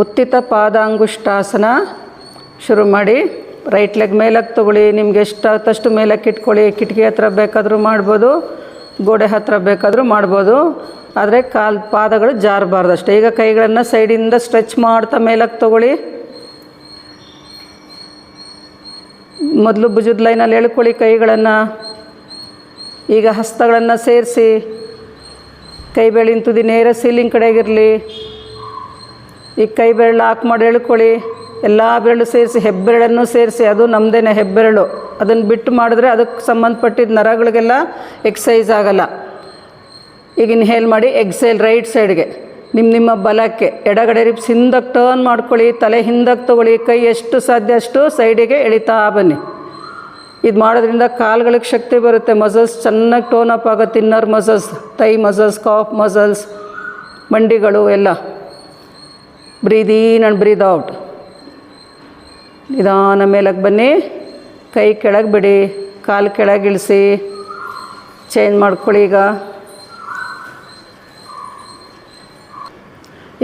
ಉತ್ತಿತ ಪಾದಾಂಗುಷ್ಟಾಸನ ಶುರು ಮಾಡಿ. Right leg ಮೇಲಕ್ಕೆ ತೊಗೊಳ್ಳಿ. ನಿಮ್ಗೆ ಎಷ್ಟಾದಷ್ಟು ಮೇಲಕ್ಕೆ ಇಟ್ಕೊಳ್ಳಿ. ಕಿಟಕಿ ಹತ್ರ ಬೇಕಾದರೂ ಮಾಡ್ಬೋದು, ಗೋಡೆ ಹತ್ರ ಬೇಕಾದರೂ ಮಾಡ್ಬೋದು. ಆದರೆ ಪಾದಗಳು ಜಾರಬಾರ್ದು ಅಷ್ಟೇ. ಈಗ ಕೈಗಳನ್ನು ಸೈಡಿಂದ ಸ್ಟ್ರೆಚ್ ಮಾಡ್ತಾ ಮೇಲಕ್ಕೆ ತೊಗೊಳ್ಳಿ. ಮೊದಲು ಭುಜದ ಲೈನಲ್ಲಿ ಎಳ್ಕೊಳ್ಳಿ ಕೈಗಳನ್ನು. ಈಗ ಹಸ್ತಗಳನ್ನು ಸೇರಿಸಿ ಕೈ ಬೆರಳಿನ ತುದಿ ನೇರ ಸೀಲಿಂಗ್ ಕಡೆಗಿರಲಿ. ಈಗ ಕೈ ಬೆರಳು ಲಾಕ್ ಮಾಡಿ ಎಳ್ಕೊಳ್ಳಿ. ಎಲ್ಲ ಬೆರಳು ಸೇರಿಸಿ, ಹೆಬ್ಬೆರಳನ್ನು ಸೇರಿಸಿ. ಅದು ನಮ್ಮದೇನೆ ಹೆಬ್ಬೆರಳು. ಅದನ್ನು ಬಿಟ್ಟು ಮಾಡಿದ್ರೆ ಅದಕ್ಕೆ ಸಂಬಂಧಪಟ್ಟಿದ್ದ ನರಗಳಿಗೆಲ್ಲ ಎಕ್ಸಸೈಸ್ ಆಗಲ್ಲ. ಈಗ ಇನ್ಹೇಲ್ ಮಾಡಿ, ಎಕ್ಸೇಲ್ ರೈಟ್ ಸೈಡ್ಗೆ ನಿಮ್ಮ ಬಲಕ್ಕೆ. ಎಡಗಡೆ ರಿಬ್ಸ್ ಹಿಂದಕ್ಕೆ ಟರ್ನ್ ಮಾಡ್ಕೊಳ್ಳಿ. ತಲೆ ಹಿಂದಕ್ಕೆ ತೊಗೊಳ್ಳಿ. ಕೈ ಎಷ್ಟು ಸಾಧ್ಯ ಅಷ್ಟು ಸೈಡಿಗೆ ಎಳಿತಾ ಬನ್ನಿ. ಇದು ಮಾಡೋದ್ರಿಂದ ಕಾಲುಗಳಿಗೆ ಶಕ್ತಿ ಬರುತ್ತೆ. ಮಸಲ್ಸ್ ಚೆನ್ನಾಗಿ ಟೋನ್ ಅಪ್ ಆಗುತ್ತೆ. Inner muscles, thigh muscles, calf muscles, ಮಂಡಿಗಳು ಎಲ್ಲ. Breathe in and breathe out. ನಿಧಾನ ಮೇಲಕ್ಕೆ ಬನ್ನಿ. ಕೈ ಕೆಳಗೆ ಬಿಡಿ, ಕಾಲು ಕೆಳಗೆ ಇಳಿಸಿ. ಚೇಂಜ್ ಮಾಡ್ಕೊಳ್ಳಿ.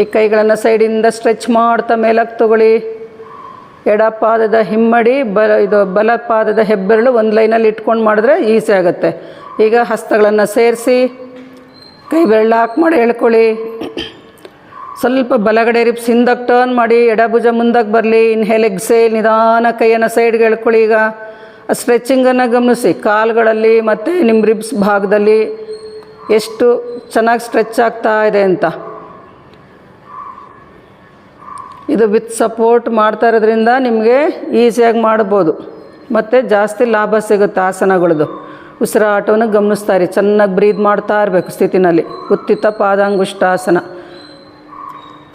ಈ ಕೈಗಳನ್ನು ಸೈಡಿಂದ ಸ್ಟ್ರೆಚ್ ಮಾಡ್ತಾ ಮೇಲಕ್ಕೆ ತೊಗೊಳ್ಳಿ. ಎಡ ಪಾದದ ಹಿಮ್ಮಡಿ, ಬಲ ಪಾದದ ಹೆಬ್ಬೆರಳು ಒಂದು ಲೈನಲ್ಲಿ ಇಟ್ಕೊಂಡು ಮಾಡಿದ್ರೆ ಈಸಿ ಆಗುತ್ತೆ. ಈಗ ಹಸ್ತಗಳನ್ನು ಸೇರಿಸಿ ಕೈ ಬೆರಳು ಲಾಕ್ ಮಾಡಿ ಎಳ್ಕೊಳ್ಳಿ. ಸ್ವಲ್ಪ ಬಲಗಡೆ ರಿಬ್ಸ್ ಹಿಂದಕ್ಕೆ ಟರ್ನ್ ಮಾಡಿ, ಎಡಭುಜ ಮುಂದಕ್ಕೆ ಬರಲಿ. Inhale exhale. ನಿಧಾನ ಕೈಯನ್ನು ಸೈಡ್ಗೆ ಎಳ್ಕೊಳ್ಳಿ. ಈಗ ಸ್ಟ್ರೆಚಿಂಗನ್ನು ಗಮನಿಸಿ. ಕಾಲುಗಳಲ್ಲಿ ಮತ್ತು ನಿಮ್ಮ ರಿಬ್ಸ್ ಭಾಗದಲ್ಲಿ ಎಷ್ಟು ಚೆನ್ನಾಗಿ ಸ್ಟ್ರೆಚ್ ಆಗ್ತಾ ಇದೆ ಅಂತ. ಇದು ವಿತ್ ಸಪೋರ್ಟ್ ಮಾಡ್ತಾ ಇರೋದ್ರಿಂದ ನಿಮಗೆ ಈಸಿಯಾಗಿ ಮಾಡ್ಬೋದು ಮತ್ತು ಜಾಸ್ತಿ ಲಾಭ ಸಿಗುತ್ತೆ ಆಸನಗಳದ್ದು. ಉಸಿರಾಟವನ್ನು ಗಮನಿಸ್ತಾ ಇರಿ. ಚೆನ್ನಾಗಿ ಬ್ರೀದ್ ಮಾಡ್ತಾ ಇರಬೇಕು ಸ್ಥಿತಿನಲ್ಲಿ. Utthita Padangusthasana.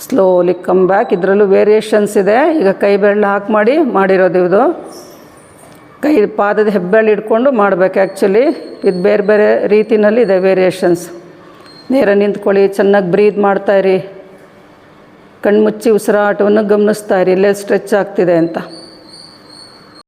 Slowly come back. ಇದರಲ್ಲೂ ವೇರಿಯೇಷನ್ಸ್ ಇದೆ. ಈಗ ಕೈ ಬೆರಳು ಹಾಕಿ ಮಾಡಿರೋದು ಇದು. ಕೈ ಪಾದದ ಹೆಬ್ಬೆರಳು ಇಟ್ಕೊಂಡು ಮಾಡಬೇಕು. ಆ್ಯಕ್ಚುಲಿ ಇದು ಬೇರೆ ಬೇರೆ ರೀತಿಯಲ್ಲಿ ಇದೆ ವೇರಿಯೇಷನ್ಸ್. ನೇರ ನಿಂತ್ಕೊಳ್ಳಿ. ಚೆನ್ನಾಗಿ ಬ್ರೀದ್ ಮಾಡ್ತಾಯಿರಿ. ಕಣ್ಮುಚ್ಚಿ ಉಸಿರಾಟವನ್ನು ಗಮನಿಸ್ತಾ ಇರಿ. ಎಲ್ಲೇ ಸ್ಟ್ರೆಚ್ ಆಗ್ತಿದೆ ಅಂತ.